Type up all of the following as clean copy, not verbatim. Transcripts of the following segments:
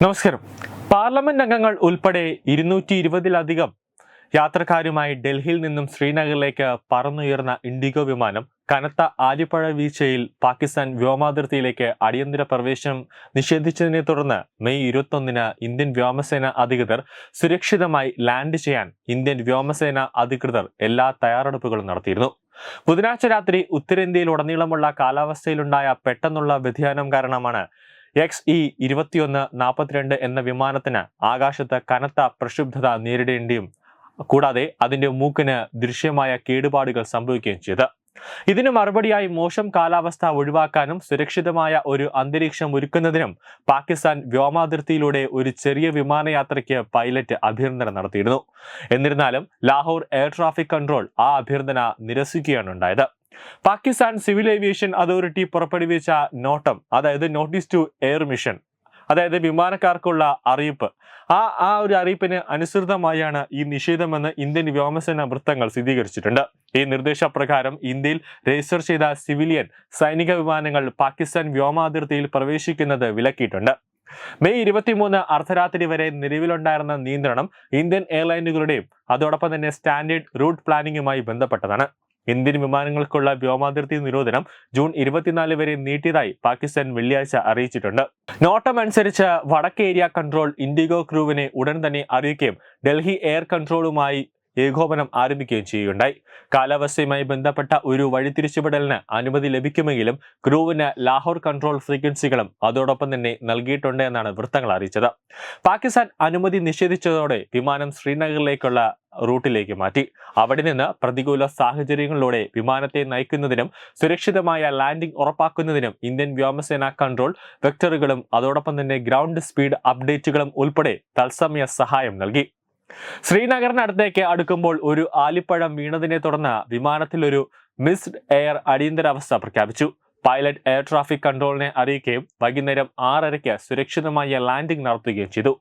നമസ്കാരം. പാർലമെന്റ് അംഗങ്ങൾ ഉൾപ്പെടെ 220-ലധികം യാത്രക്കാരുമായി ഡൽഹിയിൽ നിന്നും ശ്രീനഗറിലേക്ക് പറന്നുയർന്ന ഇൻഡിഗോ വിമാനം കനത്ത ആലിപ്പഴ വീഴ്ചയിൽ പാകിസ്ഥാൻ വ്യോമാതിർത്തിയിലേക്ക് അടിയന്തര പ്രവേശനം നിഷേധിച്ചതിനെ തുടർന്ന് മെയ് 21-ന് ഇന്ത്യൻ വ്യോമസേന അധികൃതർ സുരക്ഷിതമായി ലാൻഡ് ചെയ്യാൻ ഇന്ത്യൻ വ്യോമസേന അധികൃതർ എല്ലാ തയ്യാറെടുപ്പുകളും നടത്തിയിരുന്നു. ബുധനാഴ്ച രാത്രി ഉത്തരേന്ത്യയിലുടനീളമുള്ള കാലാവസ്ഥയിലുണ്ടായ പെട്ടെന്നുള്ള വ്യതിയാനം കാരണമാണ് XE-2142 എന്ന വിമാനത്തിന് ആകാശത്ത് കനത്ത പ്രക്ഷുബ്ധത നേരിടേണ്ടിയും കൂടാതെ അതിന്റെ മൂക്കിന് ദൃശ്യമായ കേടുപാടുകൾ സംഭവിക്കുകയും ചെയ്തു. ഇതിനു മറുപടിയായി മോശം കാലാവസ്ഥ ഒഴിവാക്കാനും സുരക്ഷിതമായ ഒരു അന്തരീക്ഷം ഒരുക്കുന്നതിനും പാകിസ്ഥാൻ വ്യോമാതിർത്തിയിലൂടെ ഒരു ചെറിയ വിമാനയാത്രയ്ക്ക് പൈലറ്റ് അഭ്യർത്ഥന നടത്തിയിരുന്നു. എന്നിരുന്നാലും ലാഹോർ എയർ ട്രാഫിക് കൺട്രോൾ ആ അഭ്യർത്ഥന നിരസിക്കുകയാണ് ഉണ്ടായത്. പാകിസ്ഥാൻ സിവിൽ ഏവിയേഷൻ അതോറിറ്റി പുറപ്പെടുവിച്ച നോട്ടം, അതായത് നോട്ടീസ് ടു എയർ മിഷൻ, അതായത് വിമാനക്കാർക്കുള്ള അറിയിപ്പ്, ആ ഒരു അറിയിപ്പിന് അനുസൃതമായാണ് ഈ നിഷേധമെന്ന് ഇന്ത്യൻ വ്യോമസേന വൃത്തങ്ങൾ സ്ഥിരീകരിച്ചിട്ടുണ്ട്. ഈ നിർദ്ദേശപ്രകാരം ഇന്ത്യയിൽ രജിസ്റ്റർ ചെയ്ത സിവിലിയൻ സൈനിക വിമാനങ്ങൾ പാകിസ്ഥാൻ വ്യോമാതിർത്തിയിൽ പ്രവേശിക്കുന്നത് വിലക്കിയിട്ടുണ്ട്. മെയ് 23 അർദ്ധരാത്രി വരെ നിലവിലുണ്ടായിരുന്ന നിയന്ത്രണം ഇന്ത്യൻ എയർലൈനുകളുടെയും അതോടൊപ്പം തന്നെ സ്റ്റാൻഡേർഡ് റൂട്ട് പ്ലാനിങ്ങുമായി ബന്ധപ്പെട്ടതാണ്. ഇന്ത്യൻ വിമാനങ്ങൾക്കുള്ള വ്യോമാതിർത്തി നിരോധനം ജൂൺ 24 വരെ നീട്ടിയതായി പാകിസ്ഥാൻ വെള്ളിയാഴ്ച അറിയിച്ചിട്ടുണ്ട്. നോട്ടം അനുസരിച്ച് വടക്ക് ഏരിയ കൺട്രോൾ ഇൻഡിഗോ ക്രൂവിനെ ഉടൻ തന്നെ അറിയിക്കുകയും ഡൽഹി എയർ കൺട്രോളുമായി ഏകോപനം ആരംഭിക്കുകയും ചെയ്യുകയുണ്ടായി. കാലാവസ്ഥയുമായി ബന്ധപ്പെട്ട ഒരു വഴിതിരിച്ചുവിടലിന് അനുമതി ലഭിക്കുമെങ്കിലും ക്രൂവിന് ലാഹോർ കൺട്രോൾ ഫ്രീക്വൻസികളും അതോടൊപ്പം തന്നെ നൽകിയിട്ടുണ്ട് എന്നാണ് വൃത്തങ്ങൾ അറിയിച്ചത്. പാകിസ്ഥാൻ അനുമതി നിഷേധിച്ചതോടെ വിമാനം ശ്രീനഗറിലേക്കുള്ള റൂട്ടിലേക്ക് മാറ്റി. അവിടെ നിന്ന് പ്രതികൂല സാഹചര്യങ്ങളിലൂടെ വിമാനത്തെ നയിക്കുന്നതിനും സുരക്ഷിതമായ ലാൻഡിംഗ് ഉറപ്പാക്കുന്നതിനും ഇന്ത്യൻ വ്യോമസേന കൺട്രോൾ വെക്ടറുകളും അതോടൊപ്പം തന്നെ ഗ്രൗണ്ട് സ്പീഡ് അപ്ഡേറ്റുകളും ഉൾപ്പെടെ തത്സമയ സഹായം നൽകി. ശ്രീനഗറിനടുത്തേക്ക് അടുക്കുമ്പോൾ ഒരു ആലിപ്പഴം വീണതിനെ തുടർന്ന് വിമാനത്തിൽ ഒരു മിസ്ഡ് എയർ അടിയന്തരാവസ്ഥ പ്രഖ്യാപിച്ചു. പൈലറ്റ് എയർ ട്രാഫിക് കൺട്രോളിനെ അറിയിക്കുകയും വൈകുന്നേരം 6:30 സുരക്ഷിതമായ ലാൻഡിംഗ് നടത്തുകയും ചെയ്തു.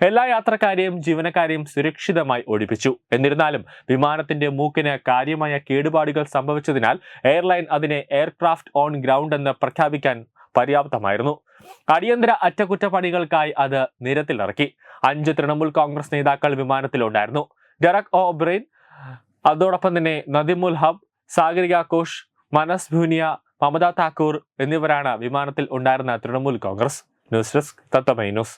എല്ലാ യാത്രക്കാരെയും ജീവനക്കാരെയും സുരക്ഷിതമായി ഒഴിപ്പിച്ചു. എന്നിരുന്നാലും വിമാനത്തിന്റെ മൂക്കിന് കാര്യമായ കേടുപാടുകൾ സംഭവിച്ചതിനാൽ എയർലൈൻ അതിനെ എയർക്രാഫ്റ്റ് ഓൺ ഗ്രൗണ്ട് എന്ന് പ്രഖ്യാപിക്കാൻ പര്യാപ്തമായിരുന്നു. അടിയന്തര അറ്റകുറ്റപ്പണികൾക്കായി അത് നിരത്തിലിറക്കി. 5 തൃണമൂൽ കോൺഗ്രസ് നേതാക്കൾ വിമാനത്തിലുണ്ടായിരുന്നു. ഡെറക് ഒബ്രെയ്ൻ, അതോടൊപ്പം തന്നെ നദിമുൽ ഹബ്, സാഗരിക ഘോഷ്, മനസ് ഭൂനിയ, മമത താക്കൂർ എന്നിവരാണ് വിമാനത്തിൽ ഉണ്ടായിരുന്ന തൃണമൂൽ കോൺഗ്രസ്. ന്യൂസ് ഡെസ്ക് തത്വമൈ ന്യൂസ്.